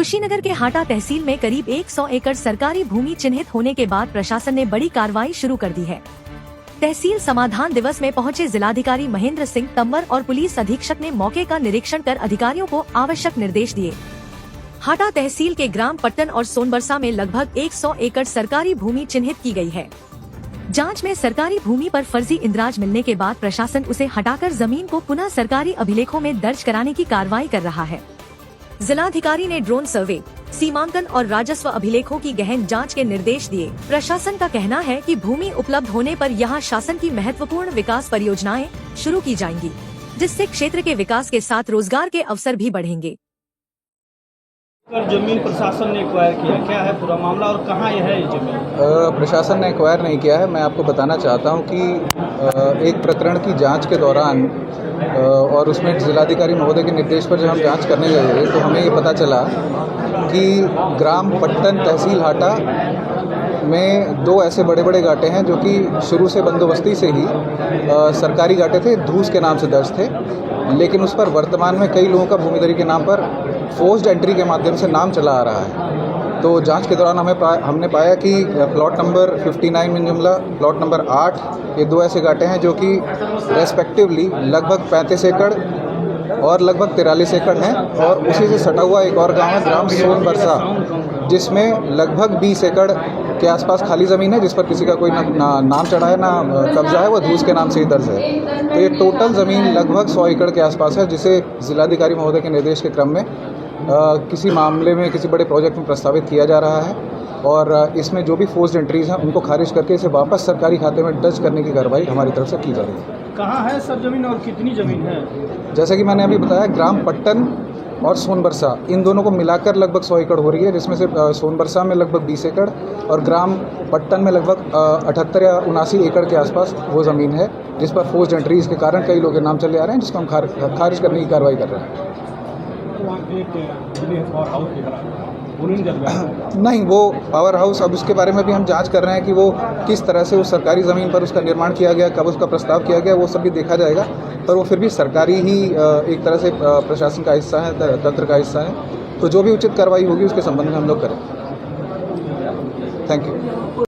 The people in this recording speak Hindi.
कुशीनगर के हाटा तहसील में करीब 100 एकड़ सरकारी भूमि चिन्हित होने के बाद प्रशासन ने बड़ी कार्रवाई शुरू कर दी है। तहसील समाधान दिवस में पहुंचे जिलाधिकारी महेंद्र सिंह तंवर और पुलिस अधीक्षक ने मौके का निरीक्षण कर अधिकारियों को आवश्यक निर्देश दिए। हाटा तहसील के ग्राम पट्टन और सोनबरसा में लगभग 100 एकड़ सरकारी भूमि चिन्हित की गई है। जांच में सरकारी भूमि पर फर्जी इंद्राज मिलने के बाद प्रशासन उसे हटाकर जमीन को पुनः सरकारी अभिलेखों में दर्ज कराने की कार्रवाई कर रहा है। जिलाधिकारी ने ड्रोन सर्वे, सीमांकन और राजस्व अभिलेखों की गहन जांच के निर्देश दिए। प्रशासन का कहना है कि भूमि उपलब्ध होने पर यहां शासन की महत्वपूर्ण विकास परियोजनाएं शुरू की जाएंगी, जिससे क्षेत्र के विकास के साथ रोजगार के अवसर भी बढ़ेंगे। जमीन प्रशासन ने एक्वायर किया, क्या है पूरा मामला और कहाँ यह है ये जमीन? प्रशासन ने एक्वायर नहीं किया है। मैं आपको बताना चाहता हूं कि एक प्रकरण की जांच के दौरान और उसमें जिलाधिकारी महोदय के निर्देश पर जब हम जांच करने गए तो हमें ये पता चला कि ग्राम पट्टन तहसील हाटा में 2 ऐसे बड़े बड़े घाटे हैं जो कि शुरू से बंदोबस्ती से ही सरकारी घाटे थे, धूस के नाम से दर्ज थे, लेकिन उस पर वर्तमान में कई लोगों का भूमिधरी के नाम पर फोर्स्ड एंट्री के माध्यम से नाम चला आ रहा है। तो जांच के दौरान हमने पाया कि प्लॉट नंबर 59 में जुमला, प्लॉट नंबर 8, ये 2 ऐसे घाटे हैं जो कि रेस्पेक्टिवली लगभग 35 एकड़ और लगभग 43 एकड़ हैं, और उसी से सटा हुआ एक और गांव है ग्राम सोनबरसा, जिसमें लगभग 20 एकड़ के आसपास खाली ज़मीन है, जिस पर किसी का कोई नाम चढ़ा है ना कब्जा है, वो धूस के नाम से ही दर्ज है। तो ये टोटल ज़मीन लगभग 100 एकड़ के आसपास है, जिसे जिलाधिकारी महोदय के निर्देश के क्रम में किसी मामले में, किसी बड़े प्रोजेक्ट में प्रस्तावित किया जा रहा है, और इसमें जो भी फोर्स्ड एंट्रीज हैं उनको खारिज करके इसे वापस सरकारी खाते में दर्ज करने की कार्रवाई हमारी तरफ से की जा रही है। कहाँ है सब जमीन और कितनी जमीन है? जैसे कि मैंने अभी बताया, ग्राम पट्टन और सोनबरसा, इन दोनों को मिलाकर लगभग 100 एकड़ हो रही है, जिसमें से सोनबरसा में लगभग 20 एकड़ और ग्राम पट्टन में लगभग 78 या 79 एकड़ के आसपास वो ज़मीन है, जिस पर फोर्स्ड एंट्रीज के कारण कई लोग के नाम चले आ रहे हैं, जिसको हम खारिज करने की कार्रवाई कर रहे हैं। नहीं, वो पावर हाउस, अब उसके बारे में भी हम जांच कर रहे हैं कि वो किस तरह से उस सरकारी ज़मीन पर उसका निर्माण किया गया, कब उसका प्रस्ताव किया गया, वो सब भी देखा जाएगा, पर वो फिर भी सरकारी ही एक तरह से प्रशासन का हिस्सा है, तंत्र का हिस्सा है। तो जो भी उचित कार्रवाई होगी उसके संबंध में हम लोग करें। Thank you.